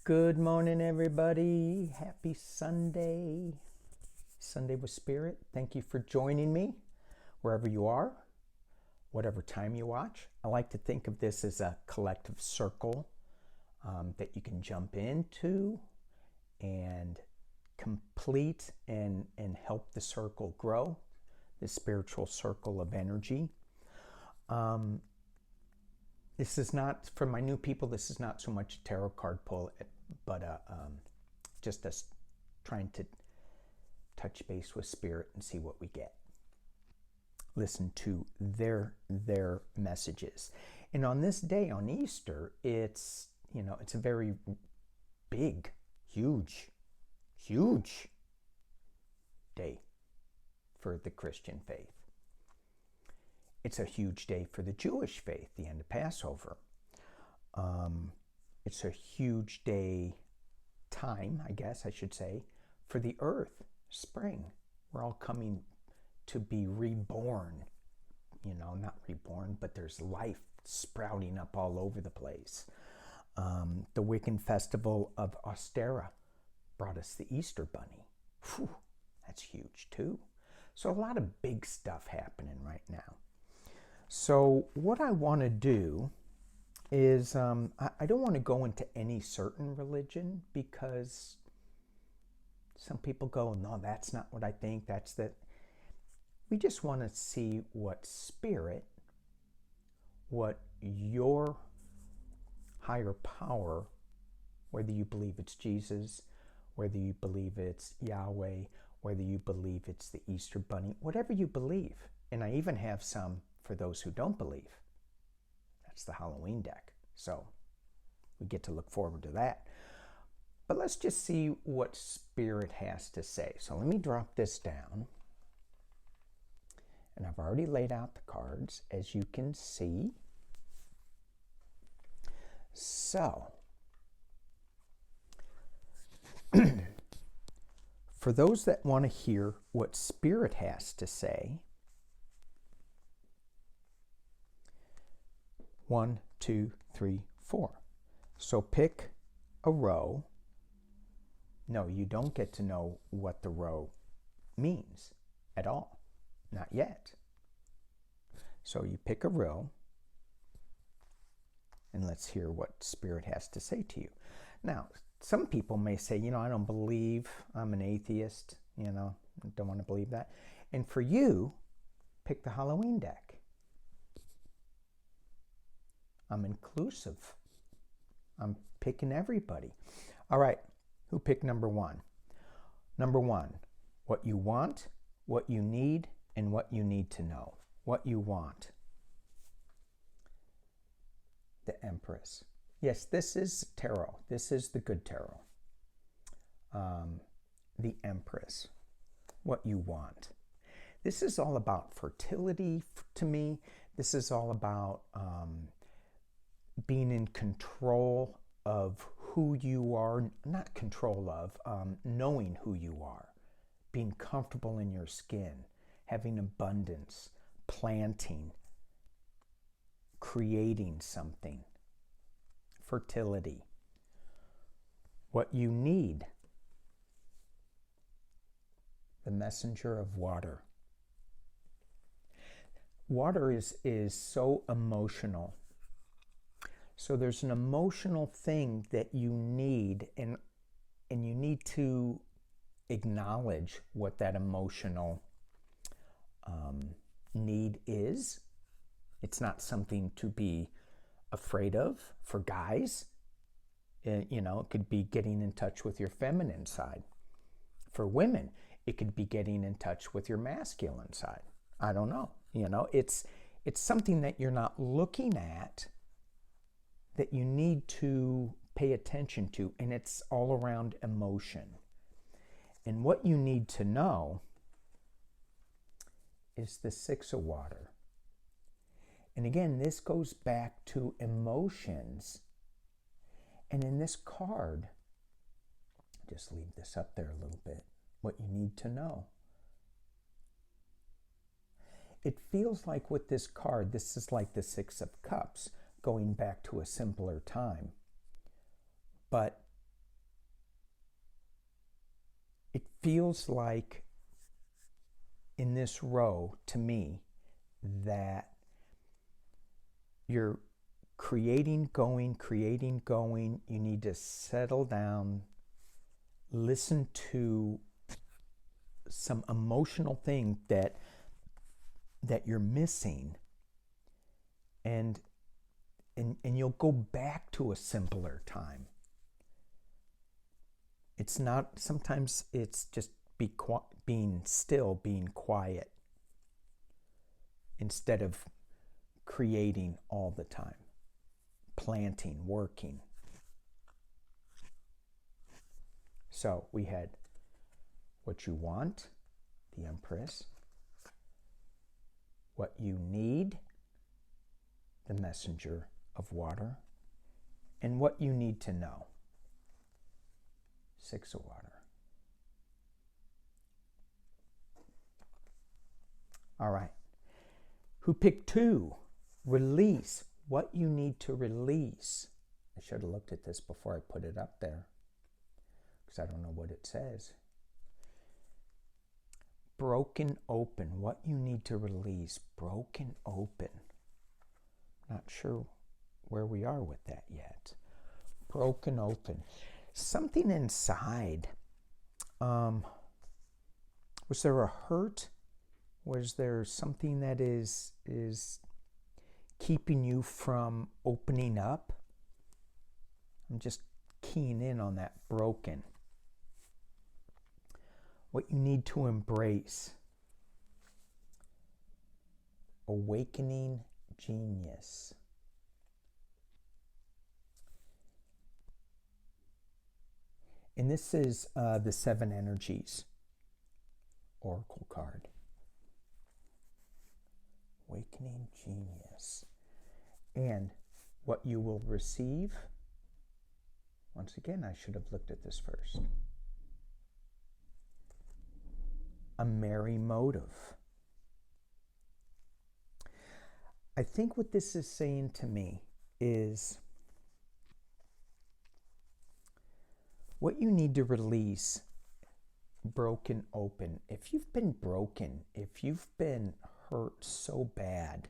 Good morning, everybody. Happy Sunday. Sunday with Spirit. Thank you for joining me wherever you are, whatever time you watch. I like to think of this as a collective circle that you can jump into and complete and help the circle grow, the spiritual circle of energy. This is not, for my new people, this is not so much a tarot card pull, but just us trying to touch base with Spirit and see what we get. Listen to their messages. And on this day, on Easter, it's a very big, huge day for the Christian faith. It's a huge day for the Jewish faith, the end of Passover. It's a huge time, I guess I should say, for the earth, spring. We're all coming to be reborn. Not reborn, but there's life sprouting up all over the place. The Wiccan festival of Ostara brought us the Easter bunny. Whew, that's huge too. So a lot of big stuff happening right now. So what I want to do is, I don't want to go into any certain religion, because some people go, no, that's not what I think, that's that. We just want to see what Spirit, what your higher power, whether you believe it's Jesus, whether you believe it's Yahweh, whether you believe it's the Easter bunny, whatever you believe. And I even have some for those who don't believe. That's the Halloween deck. So we get to look forward to that. But let's just see what Spirit has to say. So let me drop this down. And I've already laid out the cards, as you can see. So, for those that want to hear what Spirit has to say, 1, 2, 3, 4. So pick a row. No, you don't get to know what the row means at all. Not yet. So you pick a row, and let's hear what Spirit has to say to you. Now, some people may say, I don't believe, I'm an atheist, don't want to believe that. And for you, pick the Halloween deck. I'm inclusive. I'm picking everybody. All right, who picked number 1? Number 1, what you want, what you need, and what you need to know. What you want. The Empress. Yes, this is tarot. This is the good tarot. The Empress. What you want. This is all about fertility to me. This is all about being in control of who you are, not control of, knowing who you are, being comfortable in your skin, having abundance, planting, creating something, fertility. What you need, the messenger of water. Water is so emotional. So there's an emotional thing that you need, and you need to acknowledge what that emotional need is. It's not something to be afraid of for guys. It could be getting in touch with your feminine side. For women, it could be getting in touch with your masculine side. I don't know. It's something that you're not looking at, that you need to pay attention to, and it's all around emotion. And what you need to know is the 6 of water. And again, this goes back to emotions. And in this card, just leave this up there a little bit, what you need to know. It feels like with this card, this is like the 6 of Cups, going back to a simpler time. But feels like in this row to me that you're creating, going. You need to settle down, listen to some emotional thing that you're missing, and you'll go back to a simpler time. It's not, sometimes it's just being still, being quiet, instead of creating all the time, planting, working. So we had what you want, the Empress, what you need, the Messenger of Water, and what you need to know, Six of Water. All right. Who picked 2? Release. What you need to release. I should have looked at this before I put it up there, because I don't know what it says. Broken open. What you need to release. Broken open. Not sure where we are with that yet. Broken open. Something inside. Was there a hurt? Was there something that is keeping you from opening up? I'm just keying in on that broken. What you need to embrace. Awakening genius. And this is the 7 Energies Oracle card. Awakening genius. And what you will receive. Once again, I should have looked at this first. A merry motive. I think what this is saying to me is what you need to release. Broken open. If you've been broken, if you've been hurt so bad,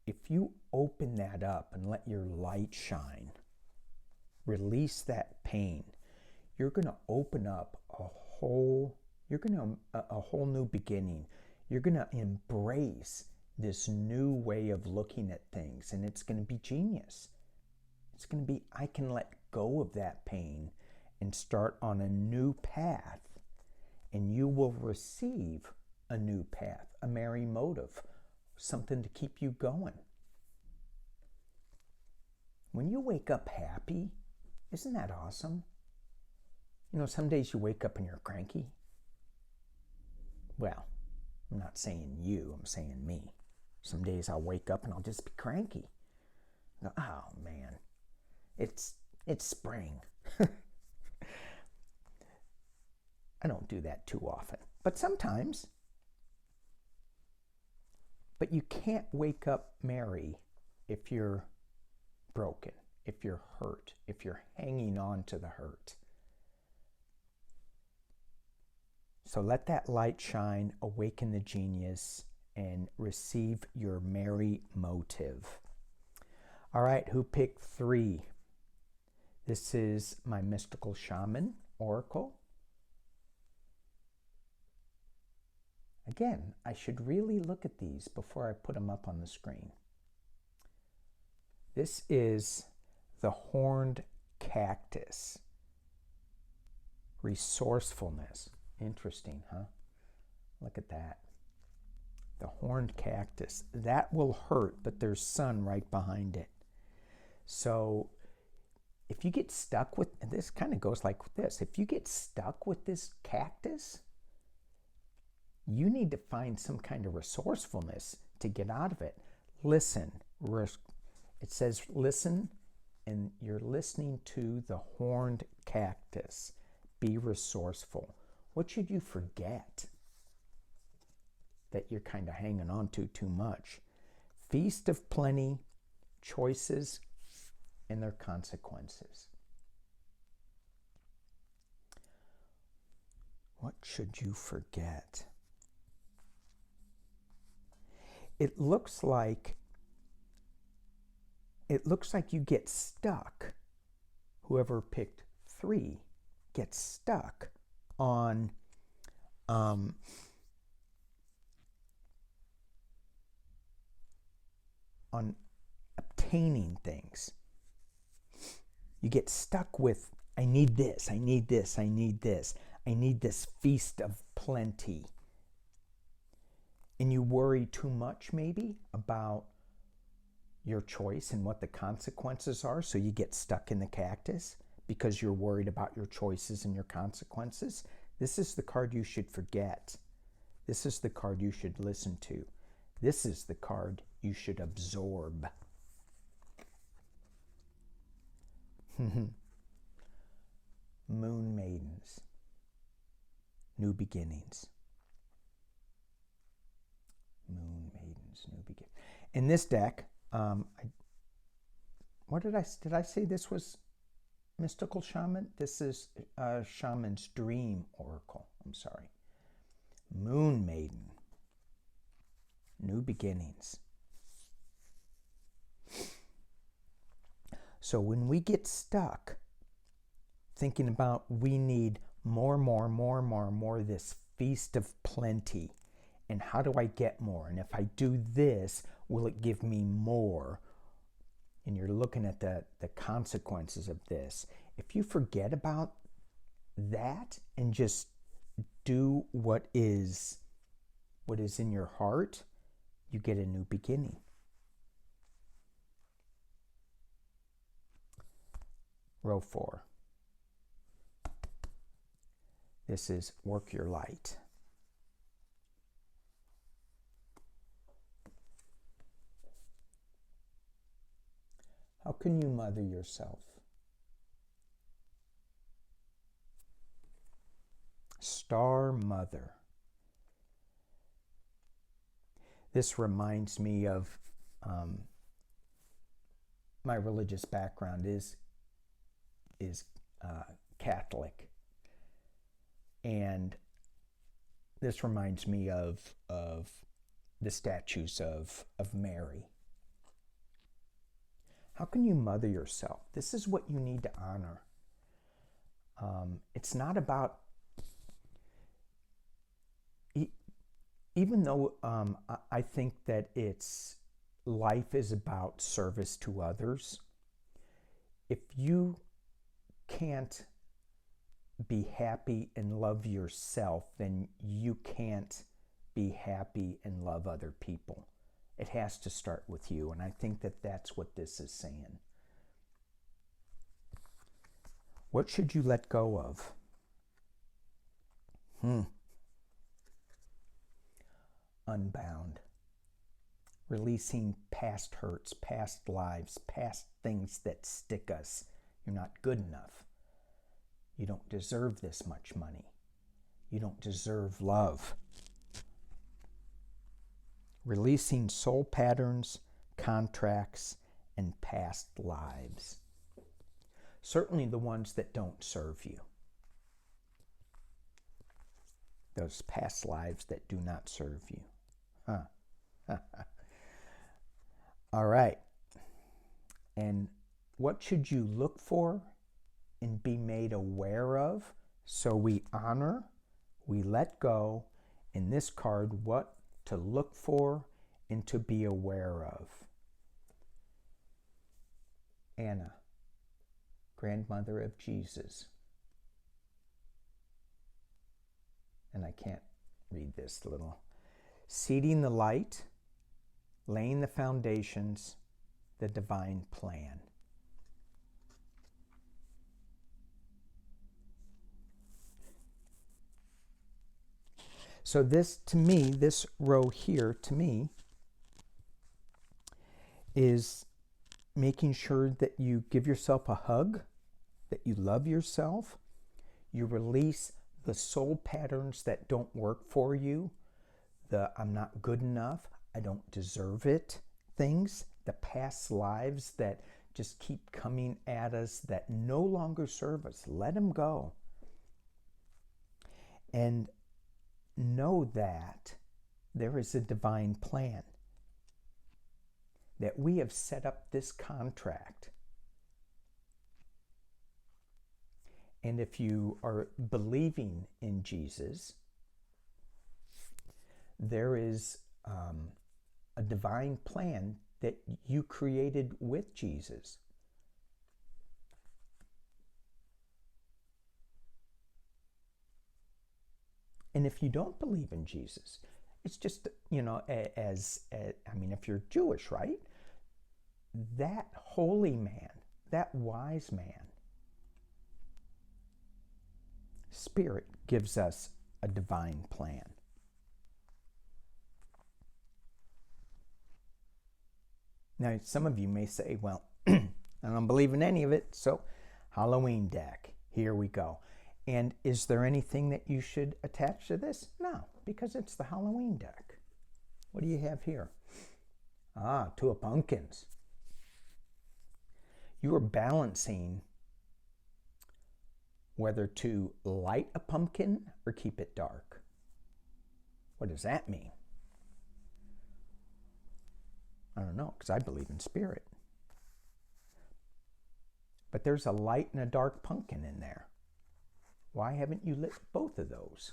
if you open that up and let your light shine, release that pain, you're going to open up a whole new beginning. You're going to embrace this new way of looking at things, and it's going to be genius. It's going to be, I can let go of that pain and start on a new path, and you will receive a new path, a merry motive, something to keep you going. When you wake up happy, isn't that awesome? You know, some days you wake up and you're cranky. Well, I'm not saying you, I'm saying me. Some days I'll wake up and I'll just be cranky. I go, oh man, it's spring. I don't do that too often, but sometimes. But you can't wake up merry if you're broken, if you're hurt, if you're hanging on to the hurt. So let that light shine, awaken the genius, and receive your merry motive. All right, who picked 3? This is my mystical shaman oracle. Again, I should really look at these before I put them up on the screen. This is the horned cactus. Resourcefulness. Interesting, huh? Look at that. The horned cactus. That will hurt, but there's sun right behind it. So if you get stuck with, and this kind of goes like this, if you get stuck with this cactus, you need to find some kind of resourcefulness to get out of it. Listen. It says listen, and you're listening to the horned cactus. Be resourceful. What should you forget that you're kind of hanging on to too much? Feast of plenty, choices, and their consequences. What should you forget? It looks like you get stuck. Whoever picked 3 gets stuck on obtaining things. You get stuck with, I need this, I need this, I need this, I need this feast of plenty. And you worry too much maybe about your choice and what the consequences are, so you get stuck in the cactus because you're worried about your choices and your consequences. This is the card you should forget. This is the card you should listen to. This is the card you should absorb. Moon Maidens. New beginnings. Moon Maidens, new beginnings. In this deck, did I say this was Mystical Shaman? This is Shaman's Dream Oracle. I'm sorry. Moon Maiden. New beginnings. So when we get stuck thinking about we need more, this feast of plenty, and how do I get more? And if I do this, will it give me more? And you're looking at the consequences of this. If you forget about that and just do what is in your heart, you get a new beginning. Row 4. This is Work Your Light. How can you mother yourself? Star Mother. This reminds me of my religious background is Catholic, and this reminds me of the statues of Mary. How can you mother yourself? This is what you need to honor. It's not about, even though I think that life is about service to others, if you can't be happy and love yourself, then you can't be happy and love other people. It has to start with you, and I think that that's what this is saying. What should you let go of? Unbound. Releasing past hurts, past lives, past things that stick us. You're not good enough. You don't deserve this much money. You don't deserve love. Releasing soul patterns, contracts, and past lives. Certainly the ones that don't serve you. Those past lives that do not serve you. All right. And what should you look for and be made aware of? So we honor, we let go. In this card, what to look for and to be aware of. Anna, grandmother of Jesus. And I can't read this little. Seeding the light, laying the foundations, the divine plan. So this, to me, this row here, to me, is making sure that you give yourself a hug, that you love yourself, you release the soul patterns that don't work for you, the I'm not good enough, I don't deserve it things, the past lives that just keep coming at us that no longer serve us. Let them go. and know that there is a divine plan, that we have set up this contract. And if you are believing in Jesus, there is a divine plan that you created with Jesus. And if you don't believe in Jesus, it's just, if you're Jewish, right? That holy man, that wise man, Spirit gives us a divine plan. Now, some of you may say, well, I don't believe in any of it, so Halloween deck, here we go. And is there anything that you should attach to this? No, because it's the Halloween deck. What do you have here? 2 of pumpkins. You are balancing whether to light a pumpkin or keep it dark. What does that mean? I don't know, because I believe in spirit. But there's a light and a dark pumpkin in there. Why haven't you lit both of those?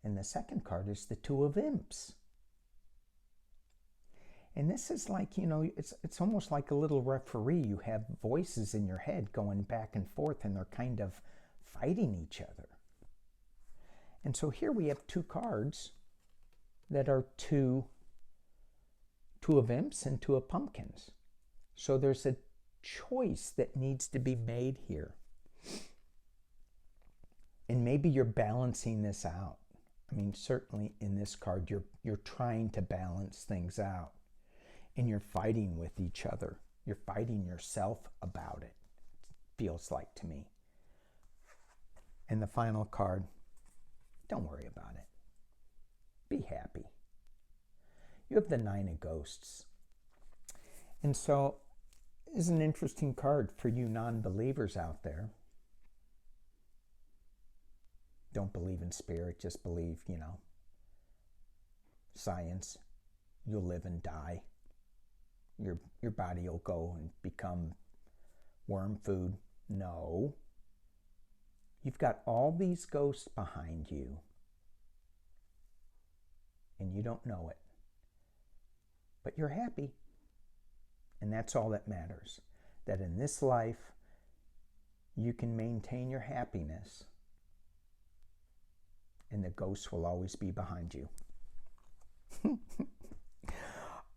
And the second card is the 2 of imps. And this is like, it's almost like a little referee. You have voices in your head going back and forth, and they're kind of fighting each other. And so here we have 2 cards that are 2 of imps and 2 of pumpkins. So there's a choice that needs to be made here. And maybe you're balancing this out. I mean, certainly in this card, you're trying to balance things out. And you're fighting with each other. You're fighting yourself about it, feels like to me. And the final card, don't worry about it. Be happy. You have the 9 of ghosts. And so, this is an interesting card for you non-believers out there. Don't believe in spirit, just believe, science. You'll live and die. Your body will go and become worm food. No. You've got all these ghosts behind you, and you don't know it. But you're happy. And that's all that matters. That in this life, you can maintain your happiness, and the ghosts will always be behind you.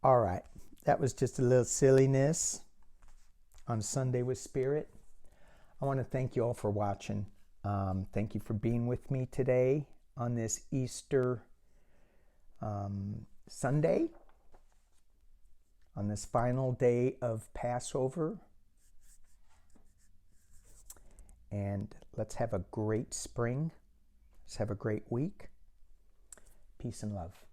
All right. That was just a little silliness on Sunday with Spirit. I want to thank you all for watching. Thank you for being with me today on this Easter Sunday, on this final day of Passover. And let's have a great spring. Let's have a great week. Peace and love.